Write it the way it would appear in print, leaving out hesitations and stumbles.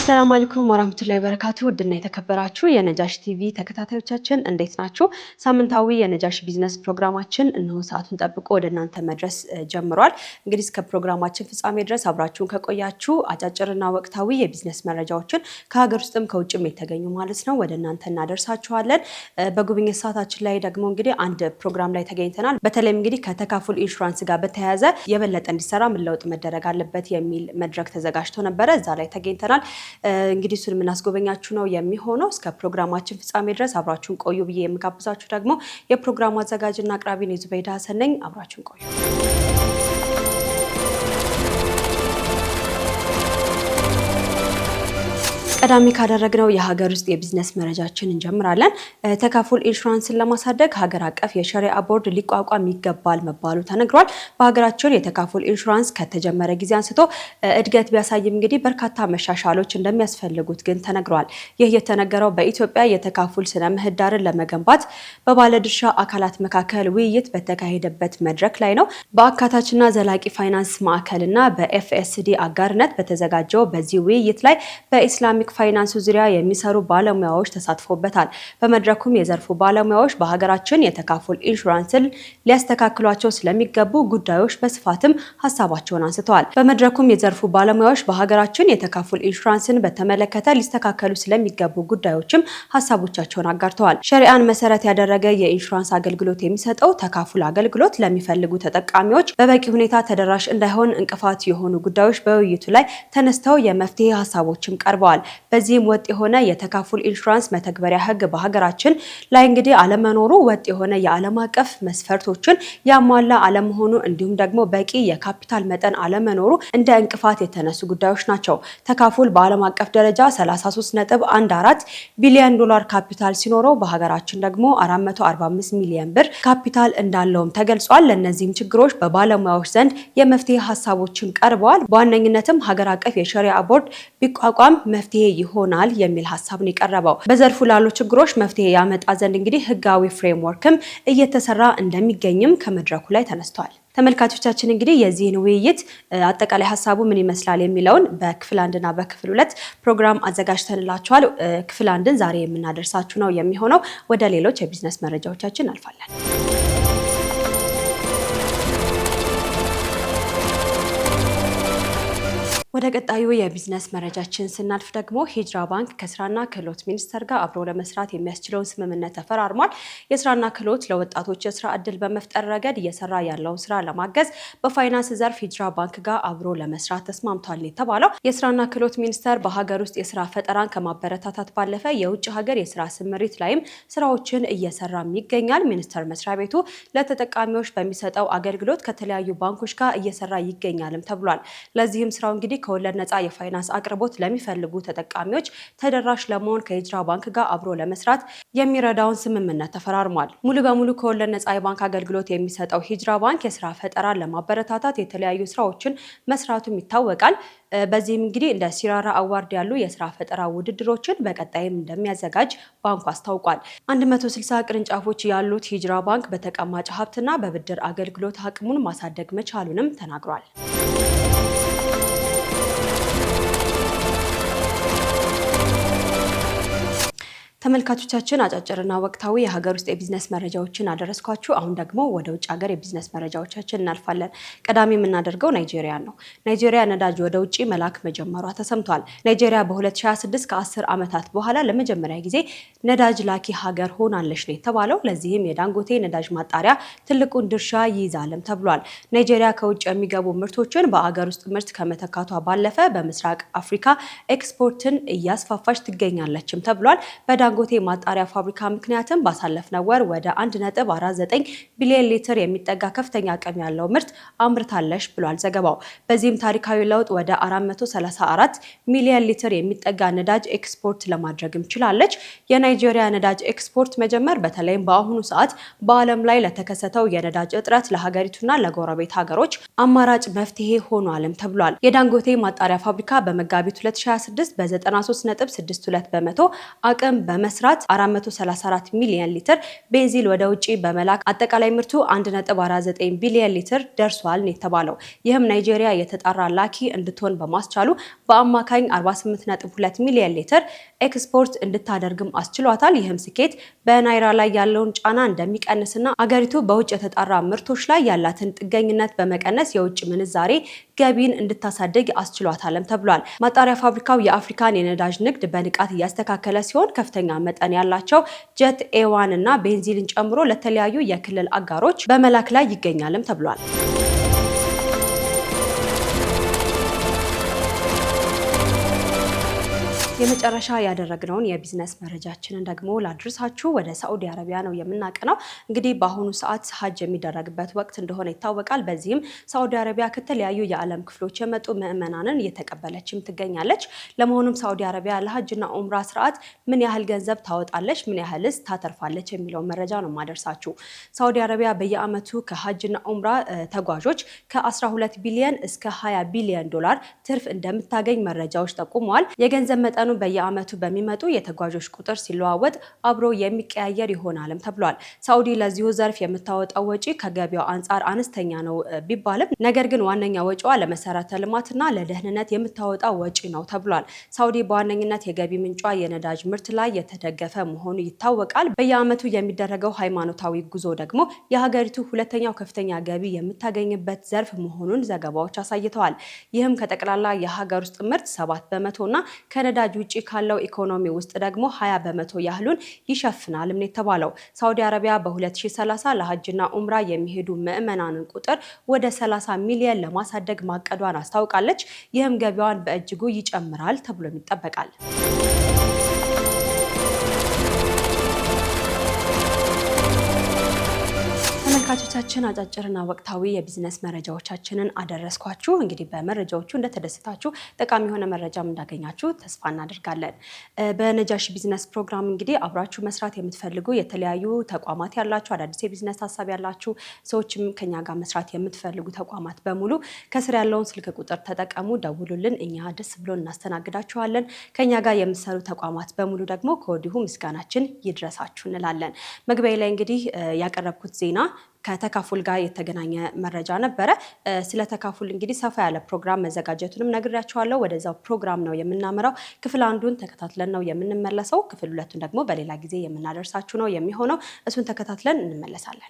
ሰላም አለይኩም ወራህመቱላሂ ወበረካቱ። ውድና የተከበራችሁ የነጃሽ ቲቪ ተከታታዮቻችን እንዴት ናችሁ? ሳምንታዊ የነጃሽ ቢዝነስ ፕሮግራማችን እነሆ ሰዓቱን ጠብቆ ወደ እናንተ መድረስ ጀምሯል። እንግዲህ እስከ ፕሮግራማችን ፍጻሜ ድረስ አብራችሁን ከቆያችሁ አጫጭርና ወቅታዊ የቢዝነስ መረጃዎችን ከሀገር ውስጥም ከውጭም የተገኙ ማለት ነው ወደ እናንተ እናደርሳችኋለን። በጉብኝት ሰዓታችን ላይ ደግሞ እንግዲህ አንድ ፕሮግራም ላይ ተገኝተናል። በተለይም እንግዲህ ከተካፉል ኢንሹራንስ ጋር በተያያዘ የበለጠ እንዲሰራ ምን ለውጥ መደረግ አለበት የሚል መድረክ ተዘጋጅቶ ነበረ። እዛ ላይ ተገኝተናል። እንግዲህ እሱን የምናስጎበኛችሁ ነው የሚሆነው። እስከ ፕሮግራማችን ፍጻሜ ድረስ አብራችሁን ቆዩ ብዬ የምጋብዛችሁ ደግሞ የፕሮግራሙ አዘጋጅና አቅራቢ ነው ዙበይዳ ሀሰን ነኝ። አብራችሁን ቆዩ። ቀዳሚ ካደረግነው የሀገር ውስጥ የቢዝነስ መረጃችን እንጀምራለን። ተካፉል ኢንሹራንስን ለማሳደግ ሀገር አቀፍ የሸሪዓ ቦርድ ሊቋቋም ይገባል መባሉ ተነግሯል። በሀገራችን የተካፉል ኢንሹራንስ ከተጀመረ ጊዜ አንስቶ እድገት ቢያሳይም እንግዲህ በርካታ መሻሻሎች እንደሚያስፈልጉት ግን ተነግሯል። ይህ የተነገረው በኢትዮጵያ የተካፉል ስነ ምህዳርን ለመገንባት በባለድርሻ አካላት መካከል ውይይት በተካሄደበት መድረክ ላይ ነው። በአካታችና ዘላቂ ፋይናንስ ማዕከልና በኤፍኤስዲ አጋርነት በተዘጋጀው በዚህ ውይይት ላይ በኢስላሚክ ፋይናንስ ዙሪያ የሚሰሩ ባለሙያዎች ተሳትፎበታል። በመድረኩም የዘርፉ ባለሙያዎች በሀገራችን የተካፉል ኢንሹራንስን ሊያስተካክሏቸው ስለሚገቡ ጉዳዮች በስፋትም ሀሳባቸውን አንስተዋል። በመድረኩም የዘርፉ ባለሙያዎች በሀገራችን የተካፉል ኢንሹራንስን በተመለከተ ሊስተካከሉ ስለሚገቡ ጉዳዮችም ሀሳቦቻቸውን አጋርተዋል። ሸሪዓን መሰረት ያደረገ የኢንሹራንስ አገልግሎት የሚሰጠው ተካፉል አገልግሎት ለሚፈልጉ ተጠቃሚዎች በበቂ ሁኔታ ተደራሽ እንዳይሆን እንቅፋት የሆኑ ጉዳዮች በውይይቱ ላይ ተነስተው የመፍትሄ ሀሳቦችም ቀርበዋል። በዚህም ወጥ የሆነ የተካፉል ኢንሹራንስ መተግበሪያ ህግ በሀገራችን ላይ እንግዲህ አለመኖሩ፣ ወጥ የሆነ የዓለም አቀፍ መስፈርቶችን ያሟላ አለመሆኑ እንዲሁም ደግሞ በቂ የካፒታል መጠን አለመኖሩ እንደ እንቅፋት የተነሱ ጉዳዮች ናቸው። ተካፉል በዓለም አቀፍ ደረጃ 33.14 ቢሊዮን ዶላር ካፒታል ሲኖረው በሀገራችን ደግሞ 445 ሚሊዮን ብር ካፒታል እንዳለውም ተገልጿል። ለእነዚህም ችግሮች በባለሙያዎች ዘንድ የመፍትሄ ሀሳቦችም ቀርበዋል። በዋነኝነትም ሀገር አቀፍ የሸሪዓ ቦርድ ቢቋቋም መፍትሄ ይሆናል የሚል ሀሳብ ነው የቀረበው። በዘርፉ ላሉ ችግሮች መፍትሄ ያመጣ ዘንድ እንግዲህ ህጋዊ ፍሬምወርክም እየተሰራ እንደሚገኝም ከመድረኩ ላይ ተነስቷል። ተመልካቾቻችን እንግዲህ የዚህን ውይይት አጠቃላይ ሀሳቡ ምን ይመስላል የሚለውን በክፍል 1 እና በክፍል 2 ፕሮግራም አዘጋጅተንላችኋል። ክፍል 1ን ዛሬ የምናደርሳችሁ ነው የሚሆነው። ወደ ሌሎች የቢዝነስ መረጃዎቻችን አልፋለን። ወደ ቀጣዩ የቢዝነስ መረጃችን ስናልፍ ደግሞ ሂጅራ ባንክ ከስራና ክህሎት ሚኒስቴር ጋር አብሮ ለመስራት የሚያስችለውን ስምምነት ተፈራርሟል። የስራና ክህሎት ለወጣቶች የስራ እድል በመፍጠር ረገድ እየሰራ ያለውን ስራ ለማገዝ በፋይናንስ ዘርፍ ሂጅራ ባንክ ጋር አብሮ ለመስራት ተስማምቷል የተባለው የስራና ክህሎት ሚኒስቴር በሀገር ውስጥ የስራ ፈጠራን ከማበረታታት ባለፈ የውጭ ሀገር የስራ ስምሪት ላይም ስራዎችን እየሰራም ይገኛል። ሚኒስቴር መስሪያ ቤቱ ለተጠቃሚዎች በሚሰጠው አገልግሎት ከተለያዩ ባንኮች ጋር እየሰራ ይገኛልም ተብሏል። ለዚህም ስራው እንግዲህ ከወለድ ነፃ የፋይናንስ አቅርቦት ለሚፈልጉ ተጠቃሚዎች ተደራሽ ለመሆን ከሂጅራ ባንክ ጋር አብሮ ለመስራት የሚረዳውን ስምምነት ተፈራርሟል። ሙሉ በሙሉ ከወለድ ነፃ የባንክ አገልግሎት የሚሰጠው ሂጅራ ባንክ የስራ ፈጠራን ለማበረታታት የተለያዩ ስራዎችን መስራቱም ይታወቃል። በዚህም እንግዲህ እንደ ሲራራ አዋርድ ያሉ የስራ ፈጠራ ውድድሮችን በቀጣይም እንደሚያዘጋጅ ባንኩ አስታውቋል። 160 ቅርንጫፎች ያሉት ሂጅራ ባንክ በተቀማጭ ሀብትና በብድር አገልግሎት አቅሙን ማሳደግ መቻሉንም ተናግሯል። ተመልካቾቻችን አጫጭርና ወቅታዊ የሀገር ውስጥ የቢዝነስ መረጃዎችን አደረስኳችሁ። አሁን ደግሞ ወደ ውጭ ሀገር የቢዝነስ መረጃዎቻችን እናልፋለን። ቀዳሚ የምናደርገው ናይጄሪያ ነው። ናይጄሪያ ነዳጅ ወደ ውጭ መላክ መጀመሯ ተሰምቷል። ናይጄሪያ በ2026 ከ10 ዓመታት በኋላ ለመጀመሪያ ጊዜ ነዳጅ ላኪ ሀገር ሆናለች ነው የተባለው። ለዚህም የዳንጎቴ ነዳጅ ማጣሪያ ትልቁን ድርሻ ይይዛልም ተብሏል። ናይጄሪያ ከውጭ የሚገቡ ምርቶችን በአገር ውስጥ ምርት ከመተካቷ ባለፈ በምስራቅ አፍሪካ ኤክስፖርትን እያስፋፋች ትገኛለችም ተብሏል። ዳንጎቴ ማጣሪያ ፋብሪካ ምክንያትም ባሳለፍነው ወር ወደ 1.49 ቢሊዮን ሊትር የሚጠጋ ከፍተኛ አቅም ያለው ምርት አምርታለች ብሏል ዘገባው። በዚህም ታሪካዊ ለውጥ ወደ 434 ሚሊዮን ሊትር የሚጠጋ ነዳጅ ኤክስፖርት ለማድረግም ችላለች። የናይጄሪያ ነዳጅ ኤክስፖርት መጀመር በተለይም በአሁኑ ሰዓት በዓለም ላይ ለተከሰተው የነዳጅ እጥረት ለሀገሪቱና ለጎረቤት ሀገሮች አማራጭ መፍትሄ ሆኗልም ተብሏል። የዳንጎቴ ማጣሪያ ፋብሪካ በመጋቢት 2026 በ93.62 በመቶ አቅም በመስራት 434 ሚሊዮን ሊትር ቤንዚን ወደ ውጪ በመላክ አጠቃላይ ምርቱ 1.49 ቢሊዮን ሊትር ደርሷል ነው የተባለው። ይህም ናይጄሪያ የተጣራ ላኪ እንድትሆን በማስቻሉ በአማካኝ 48.2 ሚሊዮን ሊትር ኤክስፖርት እንድታደርግም አስችሏታል። ይህም ስኬት በናይራ ላይ ያለውን ጫና እንደሚቀንስና አገሪቱ በውጭ የተጣራ ምርቶች ላይ ያላትን ጥገኝነት በመቀነስ የውጭ ምንዛሬ ገቢን እንድታሳድግ አስችሏታልም ተብሏል። ማጣሪያ ፋብሪካው የአፍሪካን የነዳጅ ንግድ በንቃት እያስተካከለ ሲሆን ከፍተኛ መጠን ያላቸው ጀት ኤዋን እና ቤንዚልን ጨምሮ ለተለያዩ የክልል አጋሮች በመላክ ላይ ይገኛልም ተብሏል። የመጨረሻ ያደረግነውን የቢዝነስ መረጃችንን ደግሞ ላድርሳችሁ። ወደ ሳዑዲ አረቢያ ነው የምናቀናው። እንግዲህ በአሁኑ ሰዓት ሀጅ የሚደረግበት ወቅት እንደሆነ ይታወቃል። በዚህም ሳዑዲ አረቢያ ከተለያዩ የዓለም ክፍሎች የመጡ ምዕመናንን እየተቀበለችም ትገኛለች። ለመሆኑም ሳዑዲ አረቢያ ለሀጅና ኡምራ ስርዓት ምን ያህል ገንዘብ ታወጣለች፣ ምን ያህልስ ታተርፋለች የሚለውን መረጃ ነው የማደርሳችሁ። ሳዑዲ አረቢያ በየዓመቱ ከሀጅና ኡምራ ተጓዦች ከ12 ቢሊዮን እስከ 20 ቢሊዮን ዶላር ትርፍ እንደምታገኝ መረጃዎች ጠቁመዋል። የገንዘብ መጠኑ በየዓመቱ በሚመጡ የተጓዦች ቁጥር ሲለዋወጥ አብሮ የሚቀያየር ይሆናልም ተብሏል። ሳዑዲ ለዚሁ ዘርፍ የምታወጣው ወጪ ከገቢያው አንጻር አነስተኛ ነው ቢባልም ነገር ግን ዋነኛ ወጪዋ ለመሰረተ ልማትና ለደህንነት የምታወጣው ወጪ ነው ተብሏል። ሳዑዲ በዋነኝነት የገቢ ምንጯ የነዳጅ ምርት ላይ የተደገፈ መሆኑ ይታወቃል። በየዓመቱ የሚደረገው ሃይማኖታዊ ጉዞ ደግሞ የሀገሪቱ ሁለተኛው ከፍተኛ ገቢ የምታገኝበት ዘርፍ መሆኑን ዘገባዎች አሳይተዋል። ይህም ከጠቅላላ የሀገር ውስጥ ምርት 7% እና ከነዳጅ ውጪ ካለው ኢኮኖሚ ውስጥ ደግሞ 20% ያህሉን ይሸፍናል ነው የተባለው። ሳዑዲ አረቢያ በ2030 ለሀጅና ኡምራ የሚሄዱ ምዕመናንን ቁጥር ወደ 30 ሚሊዮን ለማሳደግ ማቀዷን አስታውቃለች። ይህም ገቢዋን በእጅጉ ይጨምራል ተብሎ ይጠበቃል። ተመልካቾቻችን አጫጭርና ወቅታዊ የቢዝነስ መረጃዎቻችንን አደረስኳችሁ። እንግዲህ በመረጃዎቹ እንደተደሰታችሁ ጠቃሚ የሆነ መረጃም እንዳገኛችሁ ተስፋ እናደርጋለን። በነጃሺ ቢዝነስ ፕሮግራም እንግዲህ አብራችሁ መስራት የምትፈልጉ የተለያዩ ተቋማት ያላችሁ አዳዲስ የቢዝነስ ሀሳብ ያላችሁ ሰዎችም ከኛ ጋር መስራት የምትፈልጉ ተቋማት በሙሉ ከስር ያለውን ስልክ ቁጥር ተጠቀሙ፣ ደውሉልን። እኛ ደስ ብሎ እናስተናግዳችኋለን። ከኛ ጋር የምትሰሩ ተቋማት በሙሉ ደግሞ ከወዲሁ ምስጋናችን ይድረሳችሁ እንላለን። መግቢያ ላይ እንግዲህ ያቀረብኩት ዜና ከተካፉል ጋር የተገናኘ መረጃ ነበረ። ስለ ተካፉል እንግዲህ ሰፋ ያለ ፕሮግራም መዘጋጀቱንም ነግሬያችኋለሁ። ወደዛው ፕሮግራም ነው የምናመራው። ክፍል 1ን ተከታትለን ነው የምንመለሰው። ክፍል 2ን ደግሞ በሌላ ጊዜ የምናደርሳችሁ ነው የሚሆነው። እሱን ተከታትለን እንመለሳለን።